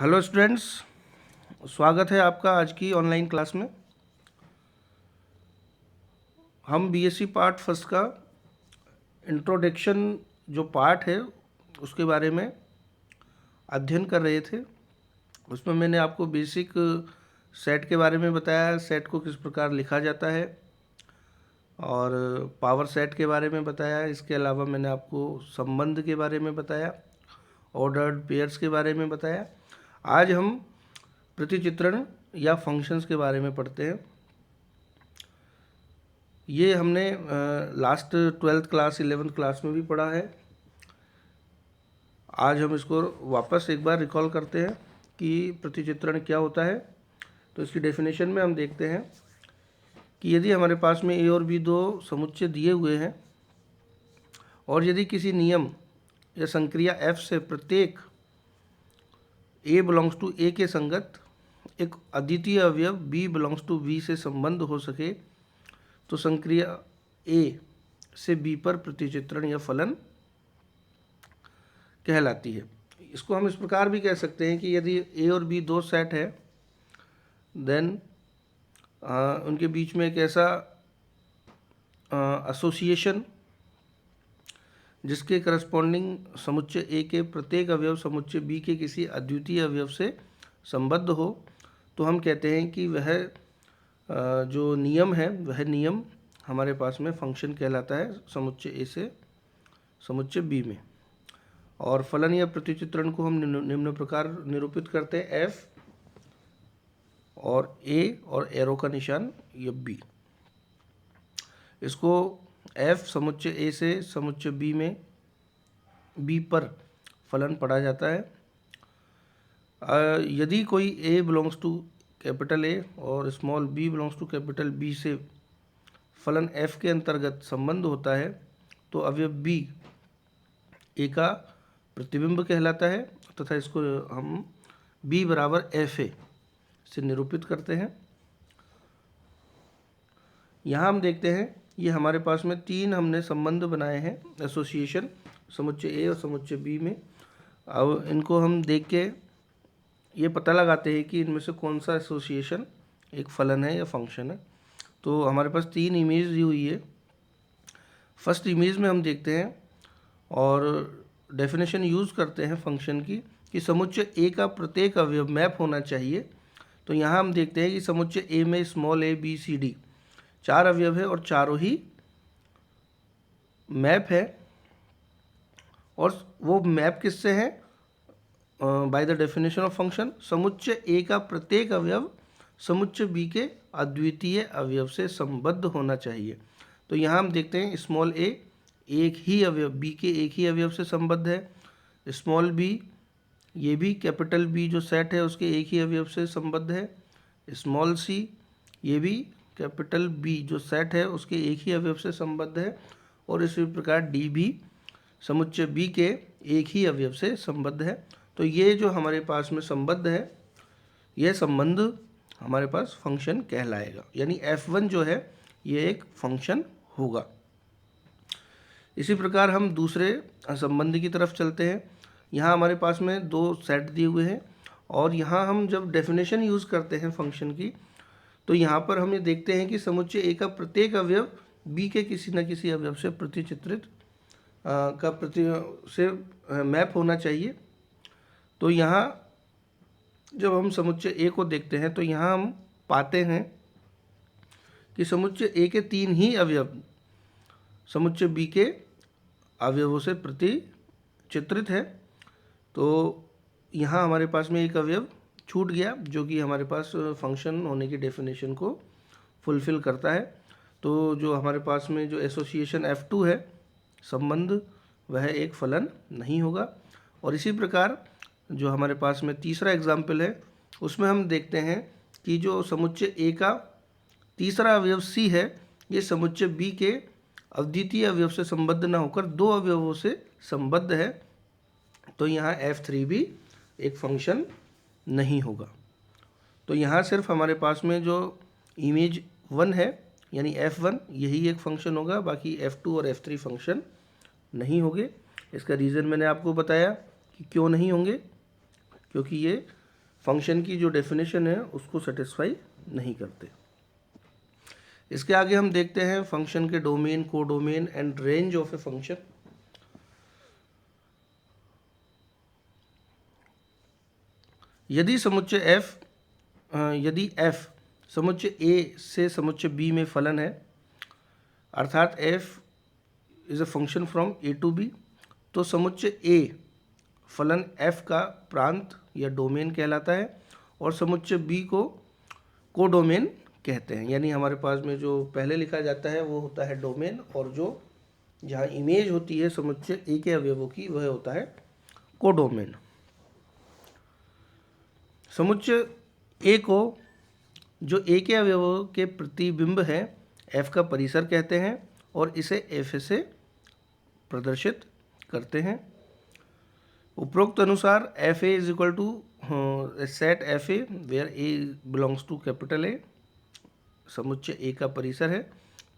Hello students, स्वागत है आपका आज की ऑनलाइन क्लास में। हम बीएससी पार्ट फर्स्ट का इंट्रोडक्शन जो पार्ट है उसके बारे में अध्ययन कर रहे थे। उसमें मैंने आपको बेसिक सेट के बारे में बताया, सेट को किस प्रकार लिखा जाता है, और पावर सेट के बारे में बताया। इसके अलावा मैंने आपको संबंध के बारे में बताया, ऑर्डर्ड पेयर्स के बारे में बताया। आज हम प्रतिचित्रण या फंक्शंस के बारे में पढ़ते हैं। ये हमने last 12th class 11th class में भी पढ़ा है। आज हम इसको वापस एक बार रिकॉल करते हैं कि प्रतिचित्रण क्या होता है। तो इसकी डेफिनेशन में हम देखते हैं कि यदि हमारे पास में ए और बी दो समुच्चय दिए हुए हैं और यदि किसी नियम या संक्रिया एफ से प्रत्येक ए बिलोंग्स टू ए के संगत एक अद्वितीय अवयव बी बिलोंग्स टू बी से संबंध हो सके तो संक्रिया ए से बी पर प्रतिचित्रण या फलन कहलाती है। इसको हम इस प्रकार भी कह सकते हैं कि यदि ए और बी दो सेट है, देन उनके बीच में एक ऐसा एसोसिएशन जिसके करस्पॉन्डिंग समुच्चय ए के प्रत्येक अवयव समुच्चय बी के किसी अद्वितीय अवयव से संबद्ध हो, तो हम कहते हैं कि वह जो नियम है वह नियम हमारे पास में फंक्शन कहलाता है समुच्चय ए से समुच्चय बी में। और फलन या प्रतिचित्रण को हम निम्न प्रकार निरूपित करते हैं, एफ और ए और एरो का निशान ये बी। इसको एफ समुच्चय ए से समुच्चय बी में बी पर फलन पढ़ा जाता है। यदि कोई A belongs to capital A और small B belongs to capital B से फलन एफ के अंतर्गत संबंध होता है तो अवयव बी ए का प्रतिबिंब कहलाता है तथा इसको हम बी बराबर एफ ए से निरूपित करते हैं। यहाँ हम देखते हैं ये हमारे पास में तीन हमने संबंध बनाए हैं एसोसिएशन समुच्चय ए और समुच्चय बी में। अब इनको हम देख के ये पता लगाते हैं कि इनमें से कौन सा एसोसिएशन एक फलन है या फंक्शन है। तो हमारे पास तीन इमेज दी हुई है। फर्स्ट इमेज में हम देखते हैं और डेफिनेशन यूज़ करते हैं फंक्शन की कि समुच्चय ए का प्रत्येक अवयव मैप होना चाहिए। तो यहाँ हम देखते हैं कि समुच्चय ए में small a b c d चार अवयव है और चारों ही मैप है। और वो मैप किससे है? By the definition of function समुच्चय ए का प्रत्येक अवयव समुच्चय बी के अद्वितीय अवयव से संबद्ध होना चाहिए। तो यहाँ हम देखते हैं स्मॉल ए एक ही अवयव बी के एक ही अवयव से संबद्ध है, स्मॉल बी ये भी कैपिटल बी जो सेट है उसके एक ही अवयव से संबद्ध है, स्मॉल सी ये भी कैपिटल बी जो सेट है उसके एक ही अवयव से संबद्ध है, और इसी प्रकार डी भी समुच्चय बी के एक ही अवयव से संबद्ध है। तो ये जो हमारे पास में संबद्ध है यह संबंध हमारे पास फंक्शन कहलाएगा, यानी F1 जो है ये एक फंक्शन होगा। इसी प्रकार हम दूसरे संबंध की तरफ चलते हैं। यहाँ हमारे पास में दो सेट दिए हुए हैं और यहाँ हम जब डेफिनेशन यूज़ करते हैं फंक्शन की तो यहाँ पर हम ये देखते हैं कि समुच्चय ए का प्रत्येक अवयव बी के किसी न किसी अवयव से प्रतिचित्रित से मैप होना चाहिए। तो यहाँ जब हम समुच्चय ए को देखते हैं तो यहाँ हम पाते हैं कि समुच्चय ए के तीन ही अवयव समुच्चय बी के अवयवों से प्रतिचित्रित है। तो यहाँ हमारे पास में एक अवयव छूट गया जो कि हमारे पास फंक्शन होने की डेफिनेशन को फुलफिल करता है। तो जो हमारे पास में जो एसोसिएशन F2 है संबंध वह एक फलन नहीं होगा। और इसी प्रकार जो हमारे पास में तीसरा एग्जाम्पल है उसमें हम देखते हैं कि जो समुच्चय ए का तीसरा अवयव सी है ये समुच्चय बी के अद्वितीय अवयव से संबद्ध न होकर दो अवयवों से संबद्ध है। तो यहाँ F3 भी एक फंक्शन नहीं होगा। तो यहाँ सिर्फ हमारे पास में जो इमेज 1 है यानी F1 यही एक फंक्शन होगा, बाकी F2 और F3 फंक्शन नहीं होंगे। इसका रीज़न मैंने आपको बताया कि क्यों नहीं होंगे, क्योंकि ये फंक्शन की जो डेफिनेशन है उसको सेटिस्फाई नहीं करते। इसके आगे हम देखते हैं फंक्शन के domain, codomain and range of a function. यदि समुच्चय f समुच्चय a से समुच्चय b में फलन है, अर्थात f is a function from a to b, तो समुच्चय a फलन f का प्रांत या डोमेन कहलाता है और समुच्चय b को कोडोमेन कहते हैं। यानी हमारे पास में जो पहले लिखा जाता है वो होता है डोमेन, और जो जहाँ इमेज होती है समुच्चय a के अवयवों की वह होता है कोडोमेन। समुच्चय a को जो a के अवयवों के प्रतिबिंब है f का परिसर कहते हैं और इसे f से प्रदर्शित करते हैं। उपरोक्त अनुसार fa is equal to set fa where a belongs to capital A समुच्चय a का परिसर है,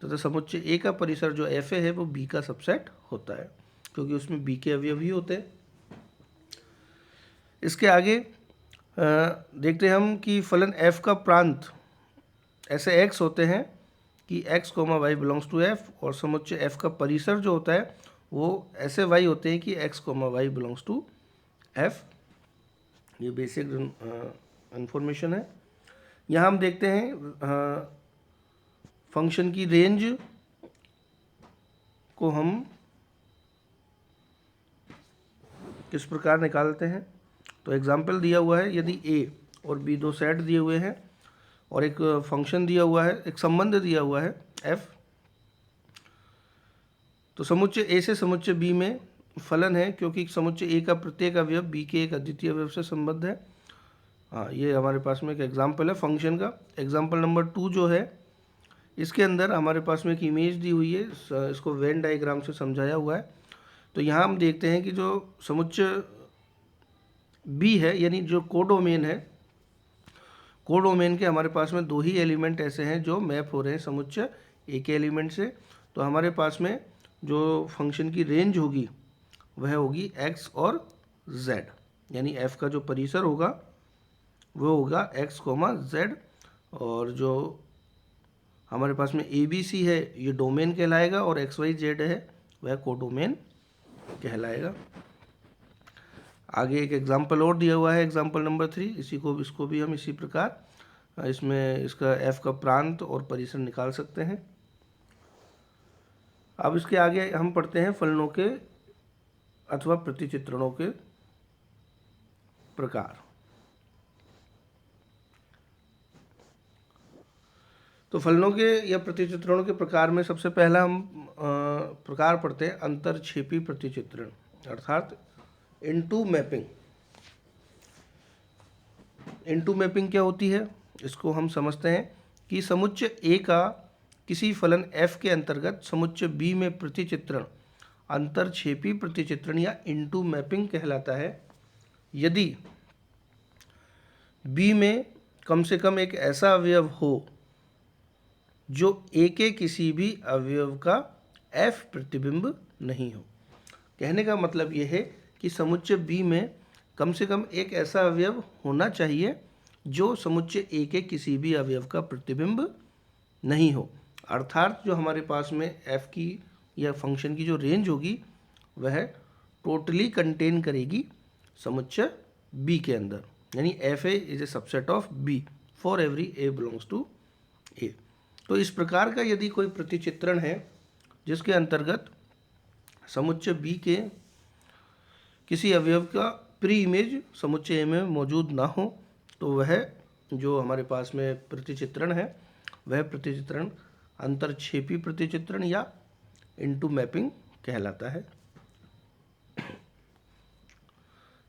तथा समुच्चय a का परिसर जो fa है वो b का सबसेट होता है, क्योंकि उसमें b के अवयव ही होते हैं। इसके आगे देखते हैं हम कि फलन f का प्रांत ऐसे x होते हैं कि x, y belongs to f, और समुच्चय f का परिसर जो होता है वो ऐसे y होते हैं कि x, y belongs to f। ये बेसिक इंफॉर्मेशन है। यहाँ हम देखते हैं फंक्शन की रेंज को हम किस प्रकार निकालते हैं। तो एग्जाम्पल दिया हुआ है, यदि a और b दो सेट दिए हुए हैं और एक फंक्शन दिया हुआ है, एक संबंध दिया हुआ है f, तो समुच्चय a से समुच्चय b में फलन है, क्योंकि समुच्चय a का प्रत्येक अवयव b के एक अद्वितीय अवयव से संबद्ध है। हाँ, ये हमारे पास में एक एग्जाम्पल है फंक्शन का। एग्जाम्पल नंबर 2 जो है, इसके अंदर हमारे पास में एक इमेज दी हुई है, इसको वेन डायग्राम से समझाया हुआ है। तो यहाँ हम देखते हैं कि जो समुच्चय b है, यानी जो कोडोमेन है, कोडोमेन के हमारे पास में दो ही एलिमेंट ऐसे हैं जो मैप हो रहे हैं समुच्चय a के एलिमेंट से। तो हमारे पास में जो फंक्शन की रेंज होगी वह होगी x और z, यानी f का जो परिसर होगा वो होगा x, z, और जो हमारे पास में ABC है ये डोमेन कहलाएगा और XYZ है वह कोडोमेन कहलाएगा। आगे एक एग्जाम्पल और दिया हुआ है, एग्जाम्पल नंबर 3, इसको भी हम इसी प्रकार इसमें इसका f का प्रांत और परिसर निकाल सकते हैं। अब इसके आगे हम पढ़ते हैं फलनों के अथवा प्रतिचित्रणों के प्रकार। तो फलनों के या प्रतिचित्रणों के प्रकार में सबसे पहला हम प्रकार पढ़ते हैं अंतरक्षेपी प्रतिचित्रण, अर्थात इनटू मैपिंग। इनटू मैपिंग क्या होती है, इसको हम समझते हैं कि समुच्चय A का किसी फलन f के अंतर्गत समुच्चय B में प्रतिचित्रण अंतरक्षेपी प्रतिचित्रण या इनटू मैपिंग कहलाता है यदि B में कम से कम एक ऐसा अवयव हो जो A के किसी भी अवयव का f प्रतिबिंब नहीं हो। कहने का मतलब यह है कि समुच्चय B में कम से कम एक ऐसा अवयव होना चाहिए जो समुच्चय A के किसी भी अवयव का प्रतिबिंब नहीं हो, अर्थात जो हमारे पास में f की या फंक्शन की जो रेंज होगी वह टोटली कंटेन करेगी समुच्चय B के अंदर, यानी fa is a subset of B for every a belongs to A। तो इस प्रकार का यदि कोई प्रतिचित्रण है जिसके अंतर्गत समुच्चय B के किसी अवयव का प्री इमेज समुच्चय A में मौजूद ना हो, तो वह जो हमारे पास में प्रतिचित्रण है वह प्रतिचित्रण अंतरक्षेपी प्रतिचित्रण या इनटू मैपिंग कहलाता है।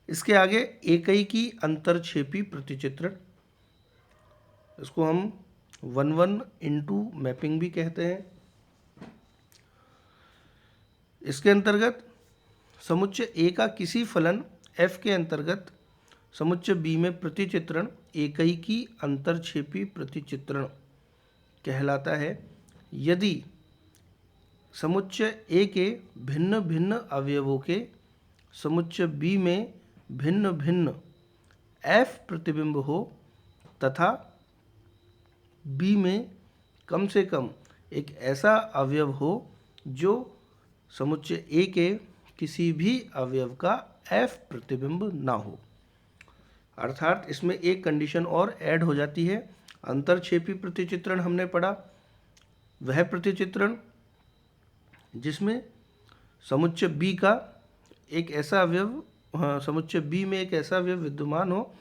इसके आगे एकैकी अंतरक्षेपी प्रतिचित्रण, इसको हम 1-1 इनटू मैपिंग भी कहते हैं। इसके अंतर्गत समुच्चय A का किसी फलन f के अंतर्गत समुच्चय B में प्रतिचित्रण एकैकी अंतरक्षेपी प्रतिचित्रण कहलाता है यदि समुच्चय A के भिन्न भिन्न अवयवों के समुच्चय B में भिन्न भिन्न F प्रतिबिंब हो तथा B में कम से कम एक ऐसा अवयव हो जो समुच्चय A के किसी भी अवयव का F प्रतिबिंब ना हो। अर्थात इसमें एक कंडीशन और ऐड हो जाती है। अंतरक्षेपी प्रतिचित्रण हमने पढ़ा, वह प्रतिचित्रण जिसमें समुच्चय B का एक ऐसा अवयव, समुच्चय B में एक ऐसा अवयव विद्यमान हो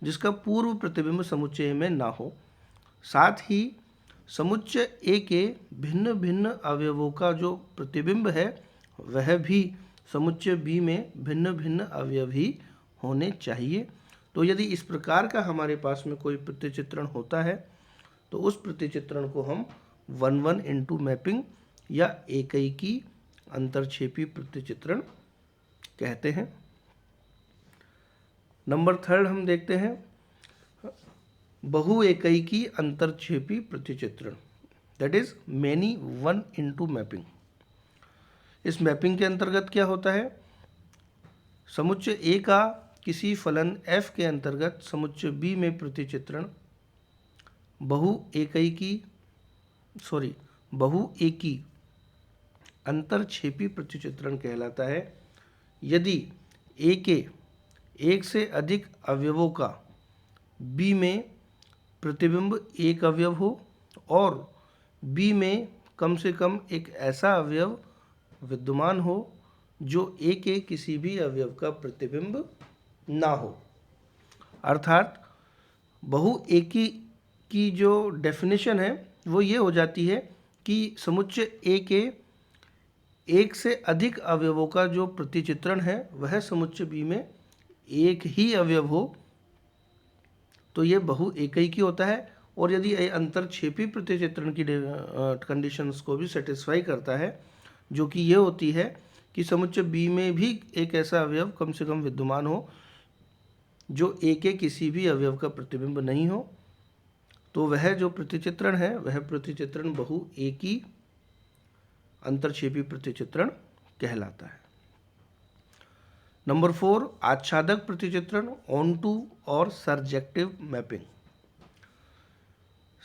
जिसका पूर्व प्रतिबिंब समुच्चय A में ना हो। साथ ही समुच्चय A के भिन्न भिन्न अवयवों का जो प्रतिबिंब है वह भी समुच्चय B में भिन्न भिन्न अवयव ही होने चाहिए। तो यदि इस प्रकार का हमारे पास में कोई प्रतिचित्रण होता है तो उस प्रतिचित्रण को हम 1-1 इंटू मैपिंग या एकैकी अंतरक्षेपी प्रतिचित्रण कहते हैं। नंबर 3 हम देखते हैं बहु एकैकी अंतरक्षेपी प्रतिचित्रण, that is many 1 into mapping. इस मैपिंग के अंतर्गत क्या होता है, समुच्चय A का किसी फलन f के अंतर्गत समुच्चय B में प्रतिचित्रण बहु एकी अंतरक्षेपी प्रतिचित्रण कहलाता है यदि A के एक से अधिक अवयवों का B में प्रतिबिंब एक अवयव हो और B में कम से कम एक ऐसा अवयव विद्यमान हो जो A के किसी भी अवयव का प्रतिबिंब ना हो। अर्थात बहु एकी की जो डेफिनेशन है वो ये हो जाती है कि समुच्चय A के एक से अधिक अवयवों का जो प्रतिचित्रण है वह समुच्चय B में एक ही अवयव हो तो ये बहु एकैकी होता है। और यदि अंतरक्षेपी प्रतिचित्रण की कंडीशंस को भी सेटिस्फाई करता है जो कि ये होती है कि समुच्चय B में भी एक ऐसा अवयव कम से कम विद्यमान हो जो A के किसी भी अवयव का प्रतिबिंब नहीं हो, तो वह जो प्रतिचित्रण है वह प्रतिचित्रण बहु एकी अंतरक्षेपी प्रतिचित्रण कहलाता है। नंबर 4 आच्छादक प्रतिचित्रण, ऑन टू और सर्जेक्टिव मैपिंग।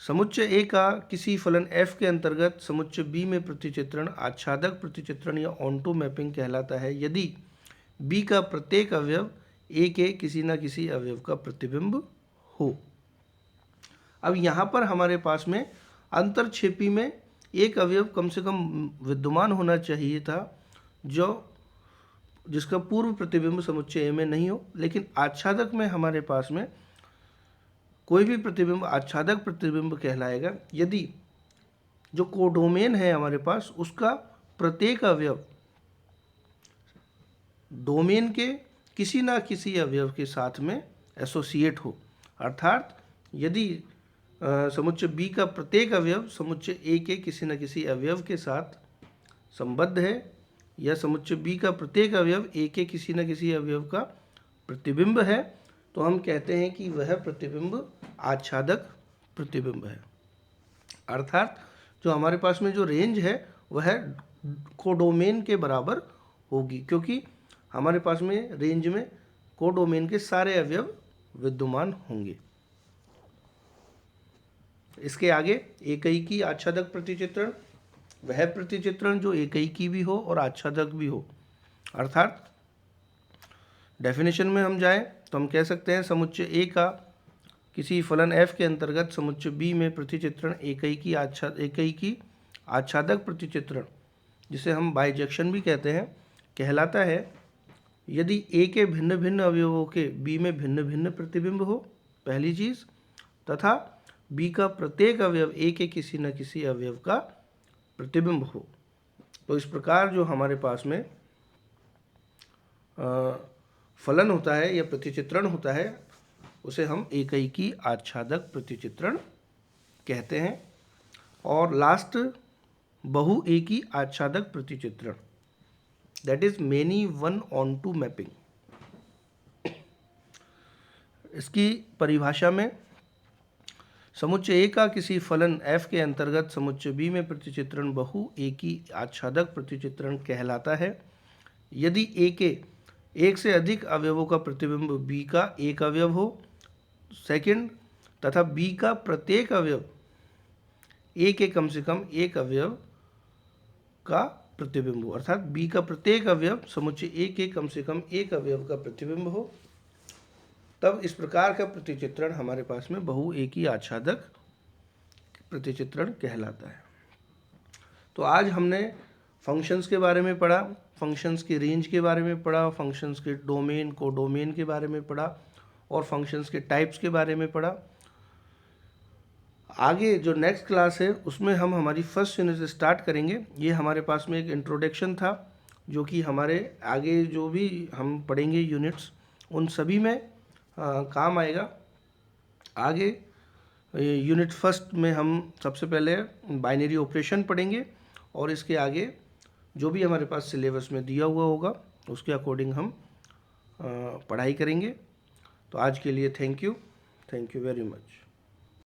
समुच्चय A का किसी फलन f के अंतर्गत समुच्चय B में प्रतिचित्रण आच्छादक प्रतिचित्रण या ऑन टू मैपिंग कहलाता है यदि B का प्रत्येक अवयव A के किसी न किसी अवयव का प्रतिबिंब हो। अब यहाँ पर हमारे पास में अंतरक्षेपी में एक अवयव कम से कम विद्यमान होना चाहिए था जो जिसका पूर्व प्रतिबिंब समुच्चय A में नहीं हो, लेकिन आच्छादक में हमारे पास में कोई भी प्रतिबिंब आच्छादक प्रतिबिंब कहलाएगा यदि जो कोडोमेन है हमारे पास उसका प्रत्येक अवयव डोमेन के किसी ना किसी अवयव के साथ में एसोसिएट हो। अर्थात यदि समुच्चय B का प्रत्येक अवयव समुच्चय A के किसी न किसी अवयव के साथ संबद्ध है या समुच्चय B का प्रत्येक अवयव A के किसी न किसी अवयव का प्रतिबिंब है तो हम कहते हैं कि वह प्रतिबिंब आच्छादक प्रतिबिंब है। अर्थात जो हमारे पास में जो रेंज है वह कोडोमेन के बराबर होगी क्योंकि हमारे पास में रेंज में कोडोमेन के सारे अवयव विद्यमान होंगे। इसके आगे एकैकी आच्छादक प्रतिचित्रण, वह प्रतिचित्रण जो एकैकी भी हो और आच्छादक भी हो। अर्थात डेफिनेशन में हम जाएं तो हम कह सकते हैं समुच्चय A का किसी फलन f के अंतर्गत समुच्चय B में प्रतिचित्रण एकैकी आच्छादक प्रतिचित्रण, जिसे हम बाइजेक्शन भी कहते हैं, कहलाता है यदि A के भिन्न भिन्न अवयवों के B में भिन्न भिन्न प्रतिबिंब हो, पहली चीज़, तथा B का प्रत्येक अवयव A के किसी न किसी अवयव का प्रतिबिंब हो। तो इस प्रकार जो हमारे पास में फलन होता है या प्रतिचित्रण होता है उसे हम एकैकी आच्छादक प्रतिचित्रण कहते हैं। और लास्ट बहु एकी आच्छादक प्रतिचित्रण, that is many 1 onto mapping. इसकी परिभाषा में समुच्चय A का किसी फलन f के अंतर्गत समुच्चय B में प्रतिचित्रण बहु एकी आच्छादक प्रतिचित्रण कहलाता है यदि A के एक से अधिक अवयवों का प्रतिबिंब बी का एक अवयव हो। सेकंड, तथा बी का प्रत्येक अवयव ए के कम से कम एक अवयव का प्रतिबिंब हो, अर्थात बी का प्रत्येक अवयव समुच्चय ए के कम से कम एक अवयव का प्रतिबिंब हो, तब इस प्रकार का प्रतिचित्रण हमारे पास में बहु एकी आच्छादक प्रतिचित्रण कहलाता है। तो आज हमने फंक्शंस के बारे में पढ़ा, फंक्शंस की रेंज के बारे में पढ़ा, फंक्शंस के डोमेन को डोमेन के बारे में पढ़ा और फंक्शंस के टाइप्स के बारे में पढ़ा। आगे जो नेक्स्ट क्लास है उसमें हम हमारी फर्स्ट यूनिट से स्टार्ट करेंगे। ये हमारे पास में एक इंट्रोडक्शन था जो कि हमारे आगे जो भी हम पढ़ेंगे यूनिट्स उन सभी में काम आएगा। आगे यूनिट फर्स्ट में हम सबसे पहले बाइनरी ऑपरेशन पढ़ेंगे और इसके आगे जो भी हमारे पास सिलेबस में दिया हुआ होगा उसके अकॉर्डिंग हम पढ़ाई करेंगे। तो आज के लिए थैंक यू वेरी मच।